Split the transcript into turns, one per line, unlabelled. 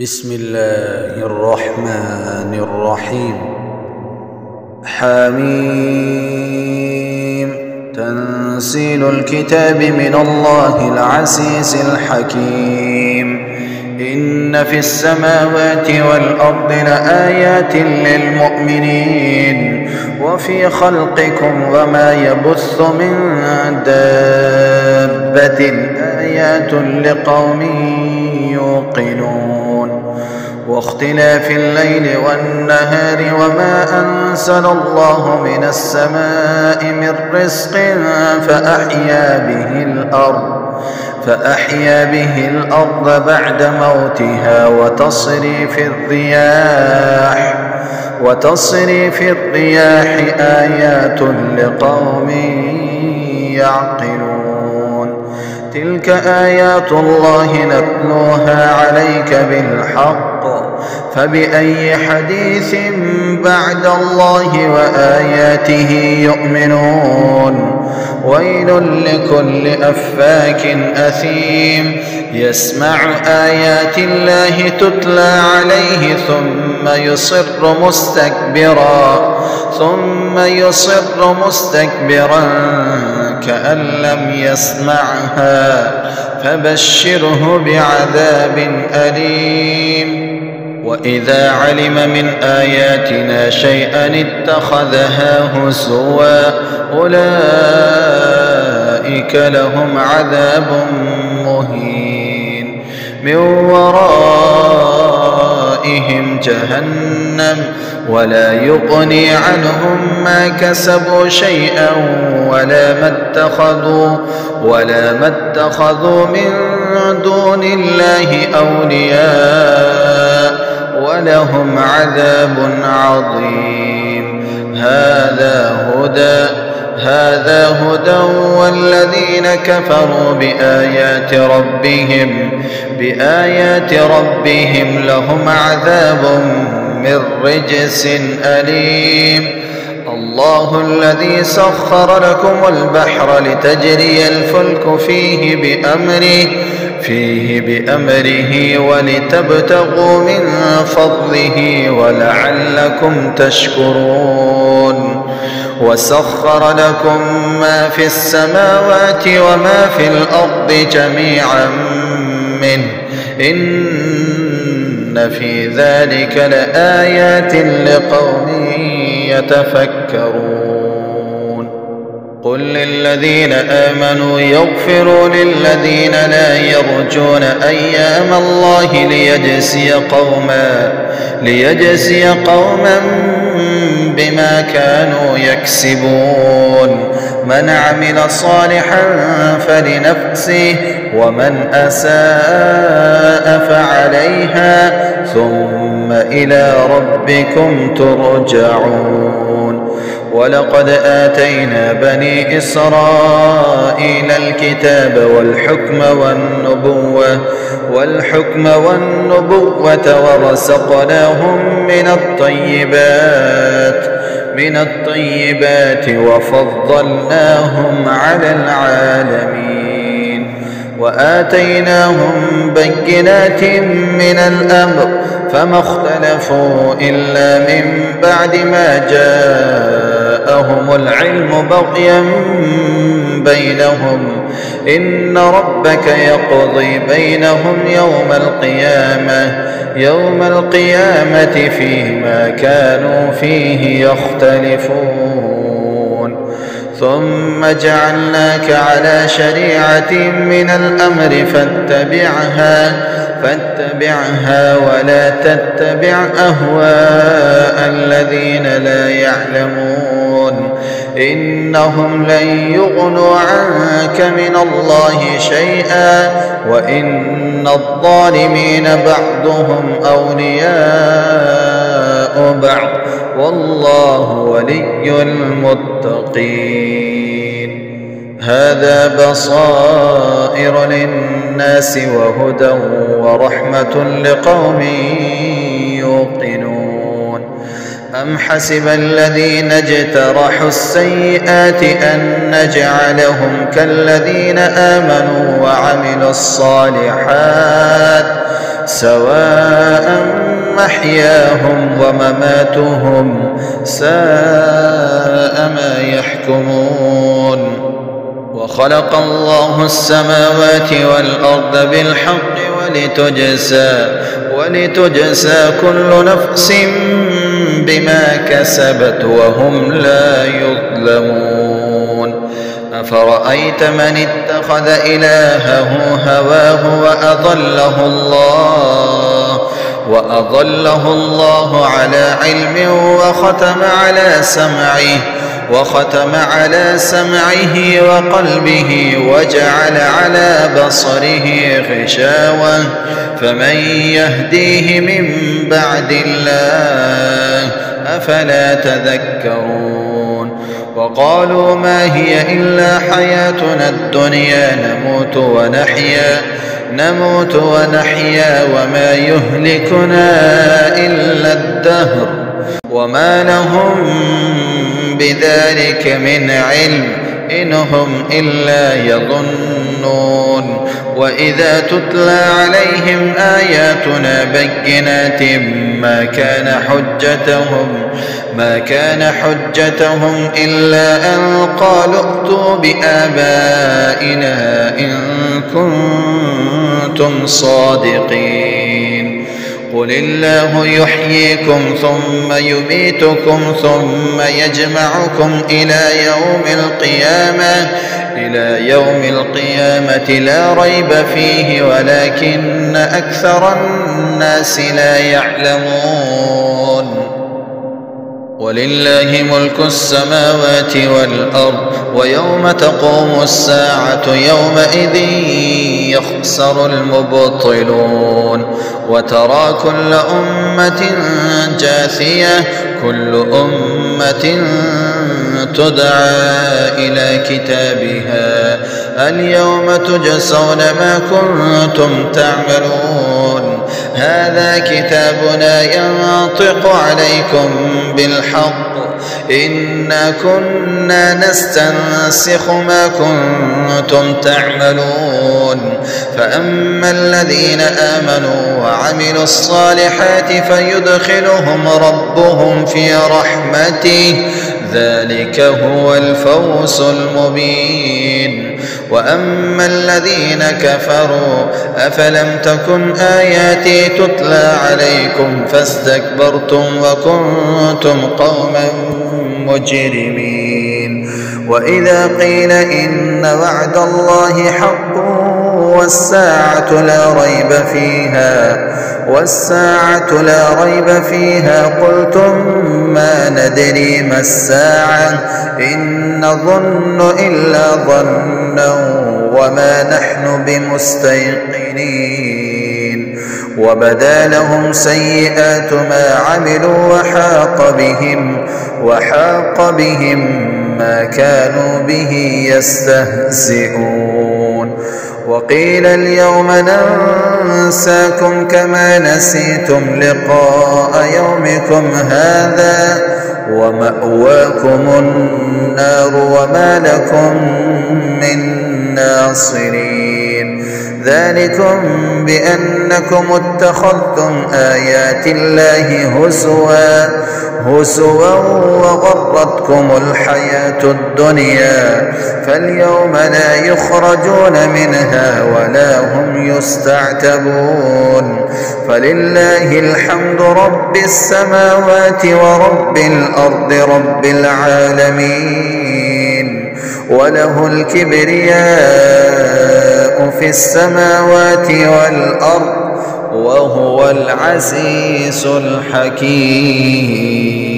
بسم الله الرحمن الرحيم. حميم. تنزيل الكتاب من الله العزيز الحكيم. إن في السماوات والأرض لآيات للمؤمنين وفي خلقكم وما يبث من دابة آيات لقوم يوقنون. واختلاف الليل والنهار وما أنزل الله من السماء من رزق فأحيا به الأرض بعد موتها وتصريف الرياح آيات لقوم يعقلون. تلك آيات الله نتلوها عليك بالحق فبأي حديث بعد الله وآياته يؤمنون. ويل لكل أفاك أثيم يسمع آيات الله تتلى عليه ثم يصر مستكبرا كأن لم يسمعها فبشره بعذاب أليم. وإذا علم من آياتنا شيئا اتخذها هزوا أولئك لهم عذاب مهين من ورائهم جهنم ولا يغني عنهم ما كسبوا شيئا ولا ما اتخذوا من دون الله أولياء ولهم عذاب عظيم. هذا هدى والذين كفروا بآيات ربهم لهم عذاب من رجس أليم. الله الذي سخر لكم البحر لتجري الفلك فيه بأمره ولتبتغوا من فضله ولعلكم تشكرون. وسخر لكم ما في السماوات وما في الأرض جميعا منه إن في ذلك لآيات لقوم يتفكرون. قل للذين آمنوا يغفروا للذين لا يرجون أيام الله ليجزي قوما بما كانوا يكسبون. من عمل صالحا فلنفسه ومن أساء فعليها ثم إلى ربكم ترجعون. ولقد آتينا بني إسرائيل الكتاب والحكم والنبوة ورزقناهم من الطيبات وفضلناهم على العالمين. وآتيناهم بينات من الأمر فما اختلفوا إلا من بعد ما جاءهم العلم بغيا بينهم. إن ربك يقضي بينهم يوم القيامة فيما كانوا فيه يختلفون. ثم جعلناك على شريعة من الأمر فاتبعها ولا تتبع أهواء الذين لا يعلمون. إنهم لن يغنوا عنك من الله شيئا وإن الظالمين بعضهم أولياء بعض والله ولي المتقين. هذا بصائر للناس وهدى ورحمة لقوم يوقنون. أم حسب الذين اجترحوا السيئات أن نجعلهم كالذين آمنوا وعملوا الصالحات سواء محياهم ومماتهم ساء ما يحكمون. وخلق الله السماوات والأرض بالحق ولتجزى كل نفس بما كسبت وهم لا يظلمون. أفرأيت من اتخذ إلهه هواه وأضله الله على علم وختم على سمعه وقلبه وجعل على بصره غشاوة فمن يهديه من بعد الله أفلا تذكرون. وقالوا ما هي إلا حياتنا الدنيا نموت ونحيا وما يهلكنا إلا الدهر وما لهم بذلك من علم إن هم إلا يظنون. وإذا تتلى عليهم آياتنا بينات ما كان حجتهم إلا أن قالوا ائتوا بآبائنا إن كنتم صادقين. قل الله يحييكم ثم يميتكم ثم يجمعكم إلى يوم القيامة لا ريب فيه ولكن أكثر الناس لا يعلمون. ولله ملك السماوات والأرض ويوم تقوم الساعة يومئذ يخسر المبطلون. وترى كل أمة جاثية كل أمة تدعى إلى كتابها اليوم تجزون ما كنتم تعملون. هذا كتابنا ينطق عليكم بالحق إنا كنا نستنسخ ما كنتم تعملون. فأما الذين آمنوا وعملوا الصالحات فيدخلهم ربهم في رحمته ذلك هو الفوز المبين. وأما الذين كفروا أفلم تكن آياتي تتلى عليكم فاستكبرتم وكنتم قوما مجرمين. وإذا قيل إن وعد الله حق والساعة لا ريب فيها قلتم ما ندري ما الساعة إن نظن إلا ظنا وما نحن بمستيقنين. وبدا لهم سيئات ما عملوا وحاق بهم ما كانوا به يستهزئون. وقيل اليوم ننساكم كما نسيتم لقاء يومكم هذا ومأواكم النار وما لكم من ناصرين. ذلكم بأنكم اتخذتم آيات الله هزوا وغرتكم الحياة الدنيا فاليوم لا يخرجون منها ولا هم يستعتبون. فلله الحمد رب السماوات ورب الأرض رب العالمين وله الكبرياء في السماوات والأرض وهو العزيز الحكيم.